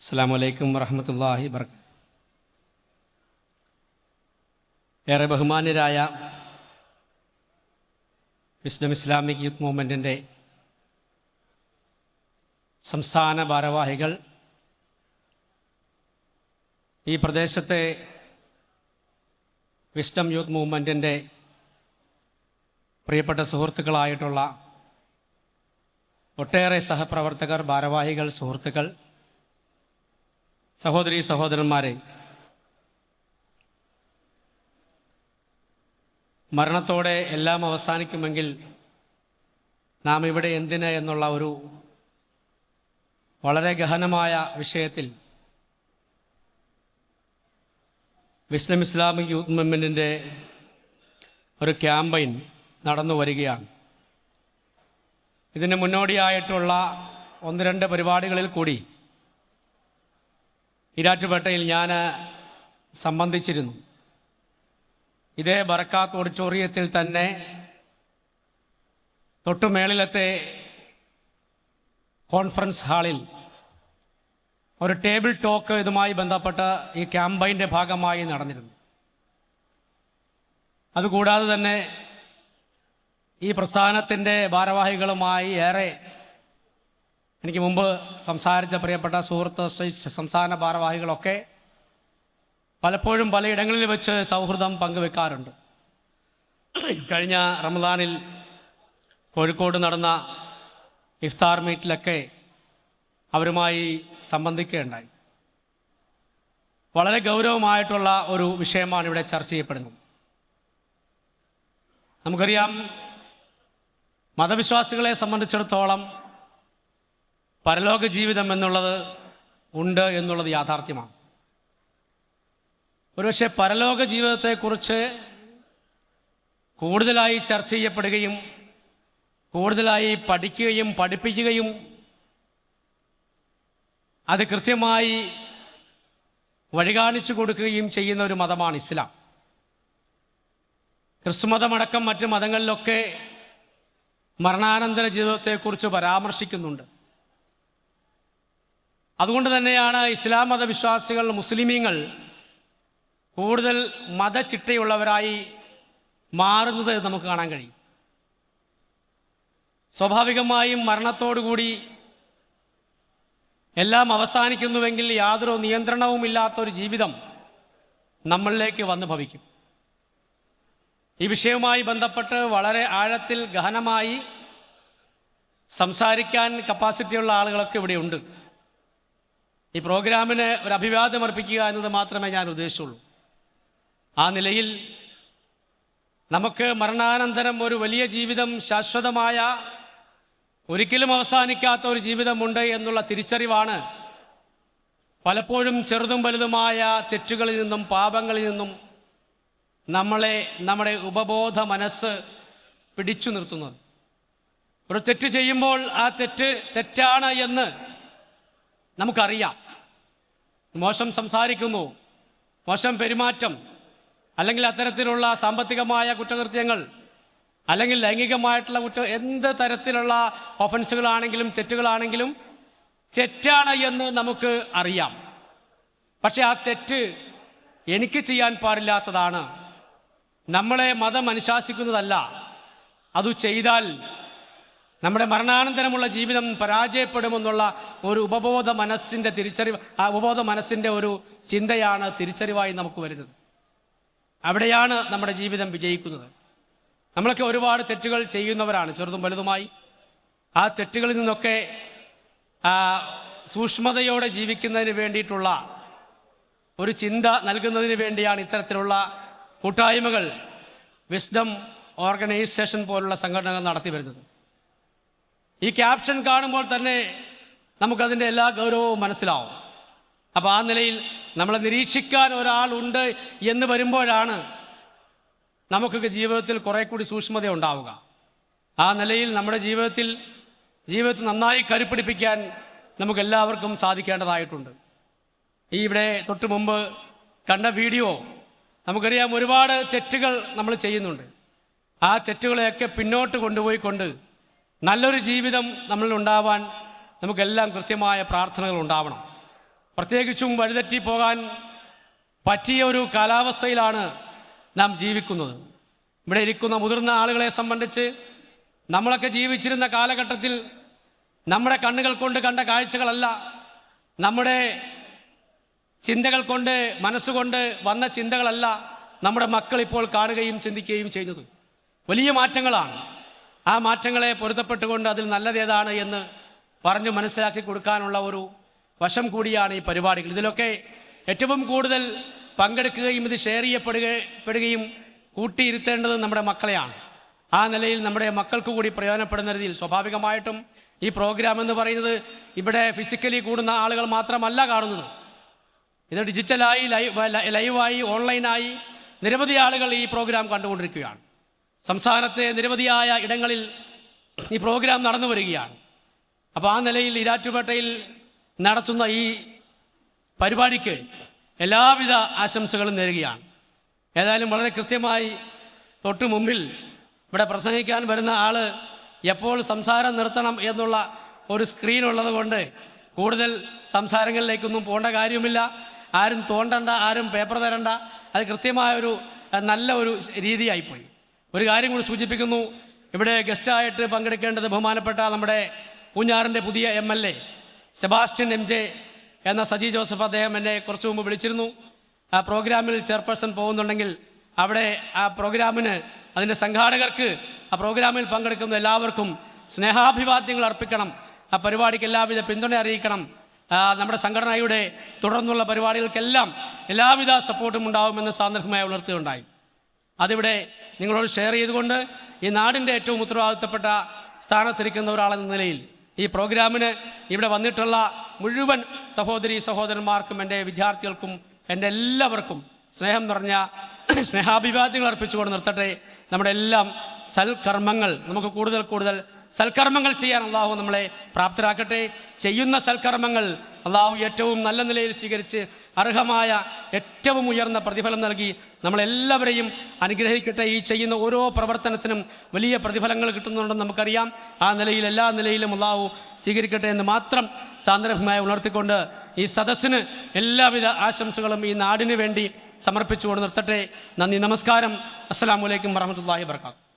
അസ്സലാമു അലൈക്കും വറഹ്മത്തുള്ളാഹി വബറകാതുഹു. ഏറെ ബഹുമാന്യരായ വിസ്ഡം ഇസ്ലാമിക് യൂത്ത് മൂവ്മെൻറ്റിൻ്റെ സംസ്ഥാന ഭാരവാഹികൾ, ഈ പ്രദേശത്തെ വിസ്ഡം യൂത്ത് മൂവ്മെൻറ്റിൻ്റെ പ്രിയപ്പെട്ട സുഹൃത്തുക്കളായിട്ടുള്ള ഒട്ടേറെ സഹപ്രവർത്തകർ, ഭാരവാഹികൾ, സുഹൃത്തുക്കൾ, സഹോദരീ സഹോദരന്മാരെ, മരണത്തോടെ എല്ലാം അവസാനിക്കുമെങ്കിൽ നാം ഇവിടെ എന്തിന് എന്നുള്ള ഒരു വളരെ ഗഹനമായ വിഷയത്തിൽ വിസ്ഡം ഇസ്ലാമിക് യൂത്ത് മൂവ്മെൻറ്റിൻ്റെ ഒരു ക്യാമ്പയിൻ നടന്നു വരികയാണ്. ഇതിന് മുന്നോടിയായിട്ടുള്ള ഒന്ന് രണ്ട് പരിപാടികളിൽ കൂടി ഈരാറ്റുപേട്ടയിൽ ഞാൻ സംബന്ധിച്ചിരുന്നു. ഇതേ ബറക്കാത്ത് ഓഡിറ്റോറിയത്തിൽ തന്നെ തൊട്ടുമേളിലത്തെ കോൺഫറൻസ് ഹാളിൽ ഒരു ടേബിൾ ടോക്ക് ഇതുമായി ബന്ധപ്പെട്ട ഈ ക്യാമ്പയിൻ്റെ ഭാഗമായി നടന്നിരുന്നു. അതുകൂടാതെ തന്നെ ഈ പ്രസ്ഥാനത്തിൻ്റെ ഭാരവാഹികളുമായി ഏറെ എനിക്ക് മുമ്പ് സംസാരിച്ച പ്രിയപ്പെട്ട സുഹൃത്ത് സംസ്ഥാന ഭാരവാഹികളൊക്കെ പലപ്പോഴും പലയിടങ്ങളിൽ വെച്ച് സൗഹൃദം പങ്കുവെക്കാറുണ്ട്. കഴിഞ്ഞ റമദാനിൽ കോഴിക്കോട് നടന്ന ഇഫ്താർ മീറ്റിലൊക്കെ അവരുമായി സംബന്ധിക്കുകയുണ്ടായി. വളരെ ഗൗരവമായിട്ടുള്ള ഒരു വിഷയമാണ് ഇവിടെ ചർച്ച ചെയ്യപ്പെടുന്നത്. നമുക്കറിയാം, മതവിശ്വാസികളെ സംബന്ധിച്ചിടത്തോളം പരലോക ജീവിതം എന്നുള്ളത് ഉണ്ട് എന്നുള്ളത് യാഥാർത്ഥ്യമാണ്. ഒരുപക്ഷെ പരലോക ജീവിതത്തെക്കുറിച്ച് കൂടുതലായി ചർച്ച ചെയ്യപ്പെടുകയും കൂടുതലായി പഠിക്കുകയും പഠിപ്പിക്കുകയും അത് കൃത്യമായി വഴികാണിച്ചു കൊടുക്കുകയും ചെയ്യുന്ന ഒരു മതമാണ് ഇസ്ലാം. ക്രിസ്തുമതമടക്കം മറ്റ് മതങ്ങളിലൊക്കെ മരണാനന്തര ജീവിതത്തെക്കുറിച്ച് പരാമർശിക്കുന്നുണ്ട്. അതുകൊണ്ട് തന്നെയാണ് ഇസ്ലാം മതവിശ്വാസികൾ, മുസ്ലിമീങ്ങൾ കൂടുതൽ മതചിട്ടയുള്ളവരായി മാറുന്നത് നമുക്ക് കാണാൻ കഴിയും. സ്വാഭാവികമായും മരണത്തോടുകൂടി എല്ലാം അവസാനിക്കുന്നുവെങ്കിൽ യാതൊരു നിയന്ത്രണവുമില്ലാത്തൊരു ജീവിതം നമ്മളിലേക്ക് വന്നു ഭവിക്കും. ഈ വിഷയവുമായി ബന്ധപ്പെട്ട് വളരെ ആഴത്തിൽ ഗഹനമായി സംസാരിക്കാൻ കപ്പാസിറ്റിയുള്ള ആളുകളൊക്കെ ഇവിടെയുണ്ട്. ഈ പ്രോഗ്രാമിന് ഒരു അഭിവാദ്യം അർപ്പിക്കുക എന്നത് മാത്രമേ ഞാൻ ഉദ്ദേശിച്ചുള്ളൂ. ആ നിലയിൽ നമുക്ക് മരണാനന്തരം ഒരു വലിയ ജീവിതം, ശാശ്വതമായ ഒരിക്കലും അവസാനിക്കാത്ത ഒരു ജീവിതമുണ്ട് എന്നുള്ള തിരിച്ചറിവാണ് പലപ്പോഴും ചെറുതും വലുതുമായ തെറ്റുകളിൽ നിന്നും പാപങ്ങളിൽ നിന്നും നമ്മുടെ ഉപബോധ മനസ്സ് പിടിച്ചു നിർത്തുന്നത്. ഒരു തെറ്റ് ചെയ്യുമ്പോൾ ആ തെറ്റാണ് എന്ന് നമുക്കറിയാം. മോശം സംസാരിക്കുന്നു, മോശം പെരുമാറ്റം, അല്ലെങ്കിൽ അത്തരത്തിലുള്ള സാമ്പത്തികമായ കുറ്റകൃത്യങ്ങൾ, അല്ലെങ്കിൽ ലൈംഗികമായിട്ടുള്ള എന്ത് തരത്തിലുള്ള ഒഫൻസുകളാണെങ്കിലും തെറ്റുകളാണെങ്കിലും തെറ്റാണ് എന്ന് നമുക്ക് അറിയാം. പക്ഷെ ആ തെറ്റ് എനിക്ക് ചെയ്യാൻ പാടില്ലാത്തതാണ്, നമ്മളെ മതം അനുശാസിക്കുന്നതല്ല. അത് ചെയ്താൽ നമ്മുടെ മരണാനന്തരമുള്ള ജീവിതം പരാജയപ്പെടുമെന്നുള്ള ഒരു ഉപബോധ മനസ്സിൻ്റെ തിരിച്ചറിവ്, ആ ഉപബോധ മനസ്സിൻ്റെ ഒരു ചിന്തയാണ് തിരിച്ചറിവായി നമുക്ക് വരുന്നത്. അവിടെയാണ് നമ്മുടെ ജീവിതം വിജയിക്കുന്നത്. നമ്മളൊക്കെ ഒരുപാട് തെറ്റുകൾ ചെയ്യുന്നവരാണ്, ചെറുതും വലുതുമായി. ആ തെറ്റുകളിൽ നിന്നൊക്കെ സൂക്ഷ്മതയോടെ ജീവിക്കുന്നതിന് വേണ്ടിയിട്ടുള്ള ഒരു ചിന്ത നൽകുന്നതിന് വേണ്ടിയാണ് ഇത്തരത്തിലുള്ള കൂട്ടായ്മകൾ, വിസ്ഡം ഓർഗനൈസേഷൻ പോലുള്ള സംഘടനകൾ നടത്തി വരുന്നത്. ഈ ക്യാപ്ഷൻ കാണുമ്പോൾ തന്നെ നമുക്കതിൻ്റെ എല്ലാ ഗൗരവവും മനസ്സിലാവും. അപ്പോൾ ആ നിലയിൽ നമ്മളെ നിരീക്ഷിക്കാൻ ഒരാളുണ്ട് എന്ന് വരുമ്പോഴാണ് നമുക്കൊക്കെ ജീവിതത്തിൽ കുറേ കൂടി സൂക്ഷ്മത ഉണ്ടാവുക. ആ നിലയിൽ നമ്മുടെ ജീവിതത്തിൽ നന്നായി കരുപ്പിടിപ്പിക്കാൻ നമുക്കെല്ലാവർക്കും സാധിക്കേണ്ടതായിട്ടുണ്ട്. ഈ ഇവിടെ തൊട്ട് മുമ്പ് കണ്ട വീഡിയോ നമുക്കറിയാം, ഒരുപാട് തെറ്റുകൾ നമ്മൾ ചെയ്യുന്നുണ്ട്. ആ തെറ്റുകളെയൊക്കെ പിന്നോട്ട് കൊണ്ടുപോയിക്കൊണ്ട് നല്ലൊരു ജീവിതം നമ്മളിൽ ഉണ്ടാവാൻ നമുക്കെല്ലാം കൃത്യമായ പ്രാർത്ഥനകൾ ഉണ്ടാവണം. പ്രത്യേകിച്ചും വഴിതെറ്റി പോകാൻ പറ്റിയ ഒരു കാലാവസ്ഥയിലാണ് നാം ജീവിക്കുന്നത്. ഇവിടെ ഇരിക്കുന്ന മുതിർന്ന ആളുകളെ സംബന്ധിച്ച് നമ്മളൊക്കെ ജീവിച്ചിരുന്ന കാലഘട്ടത്തിൽ നമ്മുടെ കണ്ണുകൾ കൊണ്ട് കണ്ട കാഴ്ചകളല്ല, നമ്മുടെ ചിന്തകൾ കൊണ്ട് മനസ്സുകൊണ്ട് വന്ന ചിന്തകളല്ല നമ്മുടെ മക്കൾ ഇപ്പോൾ കാണുകയും ചിന്തിക്കുകയും ചെയ്യുന്നത്. വലിയ മാറ്റങ്ങളാണ്. ആ മാറ്റങ്ങളെ പൊരുത്തപ്പെട്ടുകൊണ്ട് അതിൽ നല്ലതേതാണ് എന്ന് പറഞ്ഞു മനസ്സിലാക്കി കൊടുക്കാനുള്ള ഒരു വശം കൂടിയാണ് ഈ പരിപാടികൾ. ഇതിലൊക്കെ ഏറ്റവും കൂടുതൽ പങ്കെടുക്കുകയും ഇത് ഷെയർ ചെയ്യപ്പെടുകയും കൂട്ടിയിരുത്തേണ്ടത് നമ്മുടെ മക്കളെയാണ്. ആ നിലയിൽ നമ്മുടെ മക്കൾക്ക് കൂടി പ്രയോജനപ്പെടുന്ന രീതിയിൽ സ്വാഭാവികമായിട്ടും ഈ പ്രോഗ്രാം എന്ന് പറയുന്നത് ഇവിടെ ഫിസിക്കലി കൂടുന്ന ആളുകൾ മാത്രമല്ല കാണുന്നത്. ഇത് ഡിജിറ്റലായി ലൈവായി ഓൺലൈനായി നിരവധി ആളുകൾ ഈ പ്രോഗ്രാം കണ്ടുകൊണ്ടിരിക്കുകയാണ്. സംസ്ഥാനത്തെ നിരവധിയായ ഇടങ്ങളിൽ ഈ പ്രോഗ്രാം നടന്നു വരികയാണ്. അപ്പോൾ ആ നിലയിൽ ഈരാറ്റുപേട്ടയിൽ നടത്തുന്ന ഈ പരിപാടിക്ക് എല്ലാവിധ ആശംസകളും നേരുകയാണ്. ഏതായാലും വളരെ കൃത്യമായി തൊട്ടു മുമ്പിൽ ഇവിടെ പ്രസംഗിക്കാൻ വരുന്ന ആൾ എപ്പോൾ സംസാരം നിർത്തണം എന്നുള്ള ഒരു സ്ക്രീൻ ഉള്ളത് കൊണ്ട് കൂടുതൽ സംസാരങ്ങളിലേക്കൊന്നും പോകേണ്ട കാര്യമില്ല. ആരും തോണ്ടണ്ട, ആരും പേപ്പർ തരണ്ട. അത് കൃത്യമായൊരു നല്ല ഒരു രീതിയായിപ്പോയി. ഒരു കാര്യം കൂടി സൂചിപ്പിക്കുന്നു. ഇവിടെ ഗസ്റ്റായിട്ട് പങ്കെടുക്കേണ്ടത് ബഹുമാനപ്പെട്ട നമ്മുടെ പൂഞ്ഞാറിൻ്റെ പുതിയ MLA സെബാസ്റ്റ്യൻ MJ എന്ന സജി ജോസഫ്. അദ്ദേഹം എന്നെ കുറച്ചു മുമ്പ് വിളിച്ചിരുന്നു. ആ പ്രോഗ്രാമിൽ ചെയർപേഴ്സൺ പോകുന്നുണ്ടെങ്കിൽ അവിടെ ആ പ്രോഗ്രാമിന് അതിൻ്റെ സംഘാടകർക്ക് ആ പ്രോഗ്രാമിൽ പങ്കെടുക്കുന്ന എല്ലാവർക്കും സ്നേഹാഭിവാദ്യങ്ങൾ അർപ്പിക്കണം. ആ പരിപാടിക്ക് എല്ലാവിധ പിന്തുണ അറിയിക്കണം. നമ്മുടെ സംഘടനയുടെ തുടർന്നുള്ള പരിപാടികൾക്കെല്ലാം എല്ലാവിധ സപ്പോർട്ടും ഉണ്ടാകുമെന്ന് സാന്ദർഭികമായി ഉണർത്തുകയുണ്ടായി. അതിവിടെ നിങ്ങളോട് ഷെയർ ചെയ്തുകൊണ്ട് ഈ നാടിൻ്റെ ഏറ്റവും ഉത്തരവാദിത്തപ്പെട്ട സ്ഥാനത്തിരിക്കുന്ന ഒരാളെന്ന നിലയിൽ ഈ പ്രോഗ്രാമിന് ഇവിടെ വന്നിട്ടുള്ള മുഴുവൻ സഹോദരി സഹോദരന്മാർക്കും എൻ്റെ വിദ്യാർത്ഥികൾക്കും എൻ്റെ എല്ലാവർക്കും സ്നേഹം നിറഞ്ഞ സ്നേഹാഭിവാദ്യങ്ങൾ അർപ്പിച്ചുകൊണ്ട് നിർത്തട്ടെ. നമ്മുടെ എല്ലാം സൽക്കർമ്മങ്ങൾ, നമുക്ക് കൂടുതൽ കൂടുതൽ സൽക്കർമ്മങ്ങൾ ചെയ്യാൻ അള്ളാഹു നമ്മളെ പ്രാപ്തരാക്കട്ടെ. ചെയ്യുന്ന സൽക്കർമ്മങ്ങൾ അള്ളാഹു ഏറ്റവും നല്ല നിലയിൽ സ്വീകരിച്ച് അർഹമായ ഏറ്റവും ഉയർന്ന പ്രതിഫലം നൽകി നമ്മളെല്ലാവരെയും അനുഗ്രഹിക്കട്ടെ. ഈ ചെയ്യുന്ന ഓരോ പ്രവർത്തനത്തിനും വലിയ പ്രതിഫലങ്ങൾ കിട്ടുന്നുണ്ടെന്ന് നമുക്കറിയാം. ആ നിലയിൽ എല്ലാ നിലയിലും അള്ളാഹു സ്വീകരിക്കട്ടെ എന്ന് മാത്രം സാന്ദർഭികമായി ഉണർത്തിക്കൊണ്ട് ഈ സദസ്സിന് എല്ലാവിധ ആശംസകളും ഈ നാടിന് വേണ്ടി സമർപ്പിച്ചുകൊണ്ട് നിർത്തട്ടെ. നന്ദി, നമസ്കാരം. അസ്സലാമു അലൈക്കും വറഹ്മത്തുള്ളാഹി വബറകാതുഹു.